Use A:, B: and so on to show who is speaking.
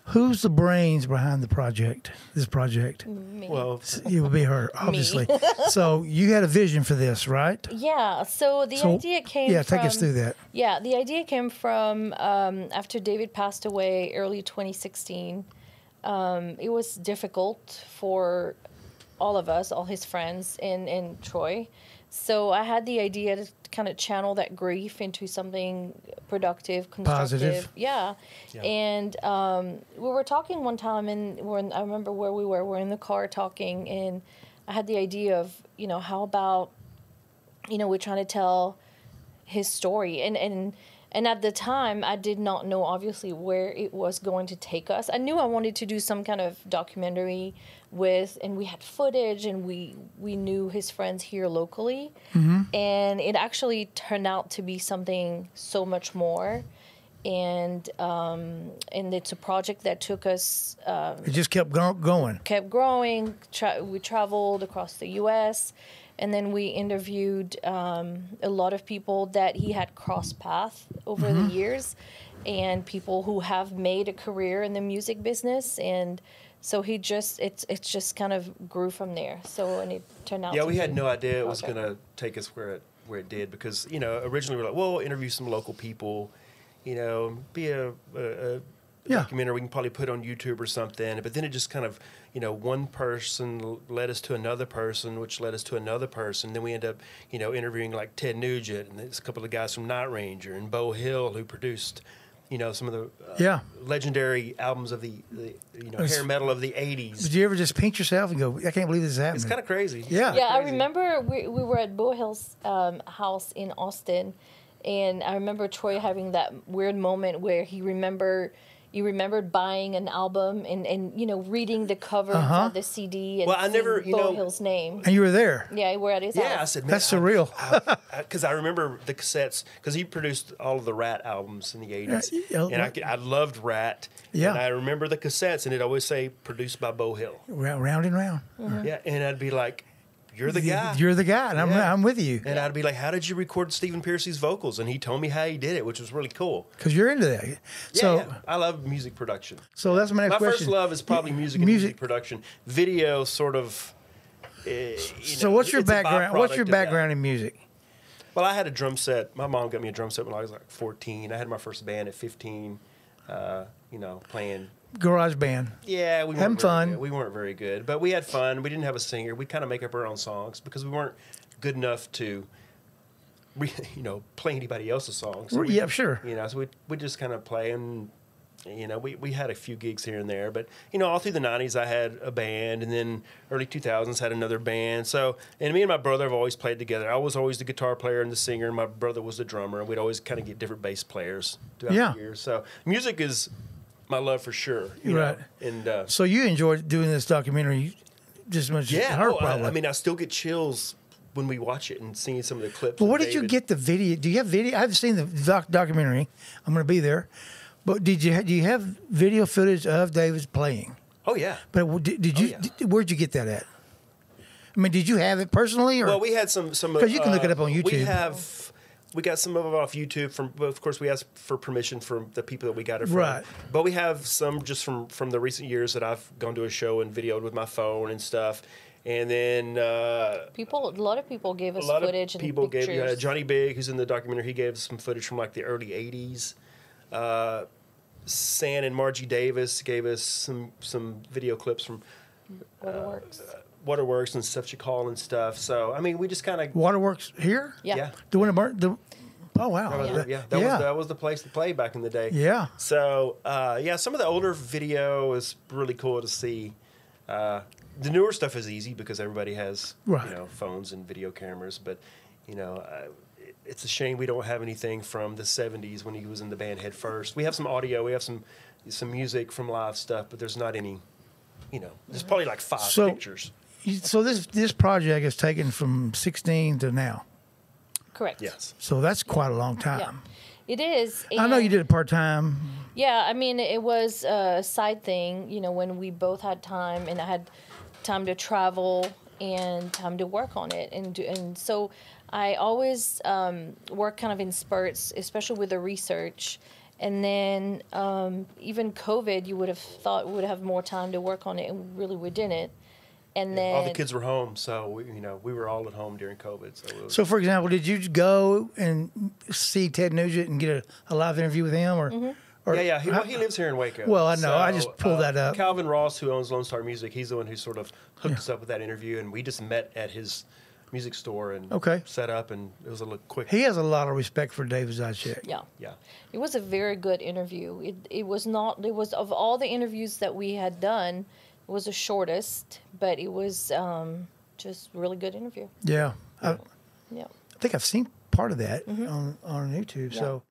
A: Who's the brains behind the project? This project?
B: Me.
C: Well,
A: It would be her, obviously. So you had a vision for this, right?
B: Yeah. So the idea came.
A: Yeah,
B: from,
A: take us through that.
B: Yeah, the idea came from after David passed away, early 2016. It was difficult for all of us, all his friends, and Troy. So I had the idea to kind of channel that grief into something productive, constructive.
A: Positive.
B: Yeah. And we were talking one time, and I remember where we were. We're in the car talking, and I had the idea of, how about, we're trying to tell his story. And at the time, I did not know, obviously, where it was going to take us. I knew I wanted to do some kind of documentary and we had footage, and we knew his friends here locally.
A: Mm-hmm.
B: And it actually turned out to be something so much more. And it's a project that took us...
A: It just kept going.
B: Kept growing. We traveled across the U.S., and then we interviewed a lot of people that he had crossed paths over the years, and people who have made a career in the music business. And so it just kind of grew from there. And it turned out.
C: Yeah,
B: to
C: we
B: be
C: had no idea it
B: a
C: was going
B: project.
C: to take us where it did, because originally we were like, well, we'll interview some local people, be a documentary we can probably put on YouTube or something. But then it just kind of, one person led us to another person, which led us to another person. Then we end up, interviewing like Ted Nugent, and there's a couple of guys from Night Ranger, and Bo Hill, who produced, some of the legendary albums of the hair metal of the 80s.
A: Did you ever just pinch yourself and go, I can't believe this is happening?
C: It's kind of crazy.
A: Yeah.
B: Yeah, I remember we were at Bo Hill's house in Austin, and I remember Troy having that weird moment where he remembered buying an album and reading the cover of the CD and seeing Bo Hill's name.
A: And you were there.
B: Yeah, we're at his house.
C: Yeah, I said, man,
A: That's surreal.
C: Because I remember the cassettes, because he produced all of the Rat albums in the 80s. And I loved Rat.
A: Yeah.
C: And I remember the cassettes, and it'd always say, produced by Bo Hill.
A: Round and round.
B: Mm-hmm.
C: Yeah, and I'd be like, you're the guy.
A: You're the guy, and I'm with you.
C: And I'd be like, how did you record Stephen Piercy's vocals? And he told me how he did it, which was really cool.
A: Because you're into that.
C: Yeah, I love music production.
A: So that's my next question.
C: My first love is probably music and music production. Video sort of...
A: so what's your background? What's your background in music?
C: Well, I had a drum set. My mom got me a drum set when I was like 14. I had my first band at 15, playing...
A: Garage band.
C: Yeah, we
A: having fun.
C: We weren't very good, but we had fun. We didn't have a singer. We'd kind of make up our own songs because we weren't good enough to, play anybody else's songs. So
A: sure.
C: So we just kind of play, and we had a few gigs here and there, but all through the 90s I had a band, and then early 2000s had another band. So, and me and my brother have always played together. I was always the guitar player and the singer, and my brother was the drummer, and we'd always kind of get different bass players throughout the years. So music is my love for sure.
A: Right.
C: And
A: so you enjoyed doing this documentary just as much as her, probably.
C: I mean, I still get chills when we watch it and seeing some of the clips.
A: But where did you get the video? Do you have video? I haven't seen the documentary. I'm going to be there. But do you have video footage of David playing?
C: Oh yeah.
A: But did you? Where'd you get that at? I mean, did you have it personally, or?
C: Well, we had some.
A: Because you can look it up on YouTube.
C: We got some of it off YouTube of course, we asked for permission from the people that we got it from.
A: Right.
C: But we have some just from the recent years that I've gone to a show and videoed with my phone and stuff. And then a
B: lot of people gave us footage and pictures.
C: Johnny Big, who's in the documentary, he gave us some footage from like the early 80s. San and Margie Davis gave us some video clips from Waterworks and Stuff You Call and stuff. So, I mean, we just kind of...
A: Waterworks here?
B: Yeah.
A: The one that oh, wow.
C: That was the place to play back in the day.
A: Yeah.
C: So, some of the older video is really cool to see. The newer stuff is easy because everybody has, phones and video cameras. But, it's a shame we don't have anything from the 70s when he was in the band Head First. We have some audio. We have some music from live stuff, but there's not any, there's probably like 5 pictures.
A: So this project is taken from 16 to now.
B: Correct.
C: Yes.
A: So that's quite a long time.
B: Yeah. It is.
A: I know you did it part-time.
B: Yeah, I mean, it was a side thing, when we both had time, and I had time to travel and time to work on it. And so I always work kind of in spurts, especially with the research. And then even COVID, you would have thought we would have more time to work on it, and really we didn't. And then
C: all the kids were home, so we were all at home during COVID.
A: So, for example, did you go and see Ted Nugent and get a live interview with him, or?
B: Mm-hmm.
A: Or,
C: yeah. He lives here in Waco.
A: Well, I know. So, I just pulled that up.
C: Calvin Ross, who owns Lone Star Music, he's the one who sort of hooked us up with that interview, and we just met at his music store and set up, and it was a little quick.
A: He has a lot of respect for David Zychek.
B: Yeah. It was a very good interview. It was of all the interviews that we had done, it was the shortest, but it was just a really good interview.
A: Yeah.
B: Yeah.
A: I think I've seen part of that on YouTube. Yeah. So.